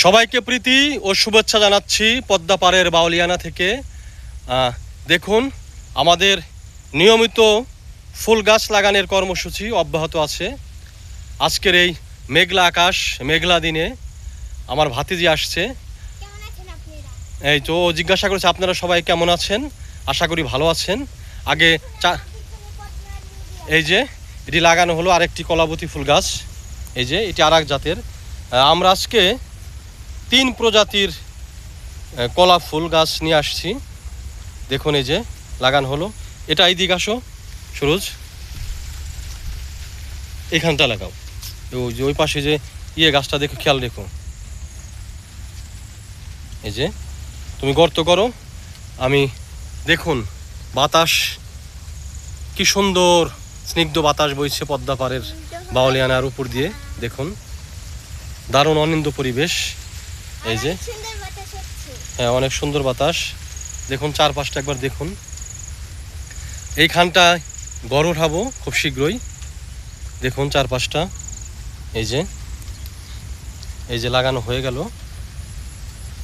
সবাইকে প্রীতি ও শুভেচ্ছা জানাচ্ছি পদ্মা পাড়ের বাউলিয়ানা থেকে। দেখুন, আমাদের নিয়মিত ফুল গাছ লাগানোর কর্মসূচি অব্যাহত আছে। আজকের এই মেঘলা আকাশ, মেঘলা দিনে আমার ভাতিজি আসছে। এই তো জিজ্ঞাসা করেছে আপনারা সবাই কেমন আছেন, আশা করি ভালো আছেন। আগে এই যে এটি লাগানো হলো আরেকটি কলাবতী ফুল গাছ, এই যে এটি আর এক জাতের। আমরা আজকে 3 প্রজাতির কলা ফুল গাছ নিয়ে আসছি। দেখুন এই যে লাগানো হলো। এটা এই দিকে আসো সুরজ, এখানটা লাগাও। ওই যে ওই পাশে যে গাছটা দেখো, খেয়াল রেখো। এই যে তুমি গর্ত করো, আমি দেখুন বাতাস কি সুন্দর স্নিগ্ধ বাতাস বইছে পদ্মা পাড়ের বাউলিয়ানার উপর দিয়ে। দেখুন দারুণ অনিন্দ পরিবেশ। এই যে হ্যাঁ, অনেক সুন্দর বাতাস। দেখুন চারপাশটা একবার দেখুন। এইখানটায় গড় উঠাবো খুব শীঘ্রই। দেখুন চারপাশটা এই যে লাগানো হয়ে গেল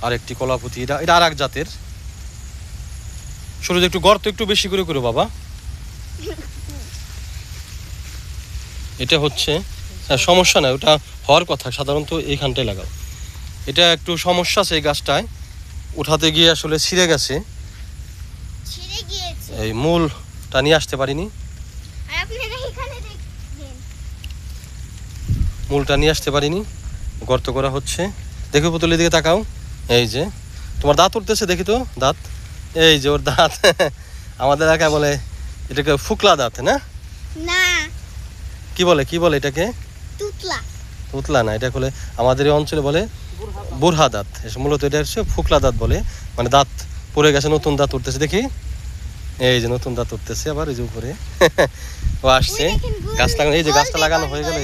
আরেকটি কলাপতি। এটা আর এক জাতের। শুরু একটু গর্ত একটু বেশি করে করো বাবা। এটা হচ্ছে সমস্যা না, ওটা হওয়ার কথা, সাধারণত এইখানটায় লাগাও। এটা একটু সমস্যা আছে, এই গাছটায় উঠাতে গিয়ে আসলে ছিঁড়ে গেছে, এই মূলটা নিয়ে আসতে পারিনি, মূলটা নিয়ে আসতে পারিনি। গর্ত করা হচ্ছে। দেখো পুতুলের দিকে তাকাও। এই যে তোমার দাঁত উঠতেছে, দেখি তো দাঁত। এই যে ওর দাঁত আমাদের এলাকায় বলে এটাকে ফুকলা দাঁত, না কি বলে এটাকে? তুতলা না, এটা বলে আমাদের এই অঞ্চলে বলে বুড়হা দাঁত। মূলত এটা হচ্ছে ফুকলা দাঁত বলে, মানে দাঁত পড়ে গেছে, নতুন দাঁত উঠতেছে। দেখি এই যে নতুন দাঁত উঠতেছে আবার এই যে উপরে ও আসছে। গাছ লাগানো, এই যে গাছটা লাগানো হয়ে গেল।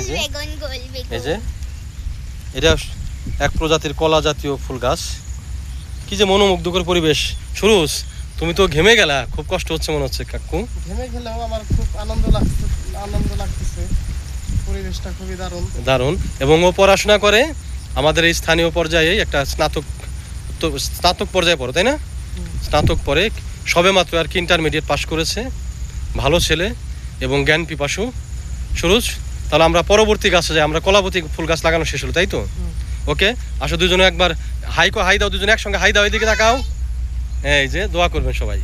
এই যে এটা এক প্রজাতির কলা জাতীয় ফুল গাছ। কি যে মনোমুগ্ধকর পরিবেশ। সুরুজ, তুমি তো ঘেমে গেলা, খুব কষ্ট হচ্ছে মনে হচ্ছে। কাকু ঘেমে গেলেও আমার খুব আনন্দ লাগতেছে। পরিবেশটা খুবই দারুণ। এবং ও পড়াশোনা করে আমাদের এই স্থানীয় পর্যায়ে, একটা স্নাতক পর্যায়ে পড়ে, তাই না? স্নাতক পড়ে, সবে মাত্র আর কি ইন্টারমিডিয়েট পাশ করেছে। ভালো ছেলে এবং জ্ঞান পিপাসু। সুরজ, তাহলে আমরা পরবর্তী গাছে যাই। আমরা কলাবতী ফুল গাছ লাগানো শেষ হলো, তাই তো? ওকে, আসো দুজনে একবার হাই দাও, দুজনে একসঙ্গে হাই দাও। এদিকে তাকাও। এই যে দোয়া করবেন সবাই।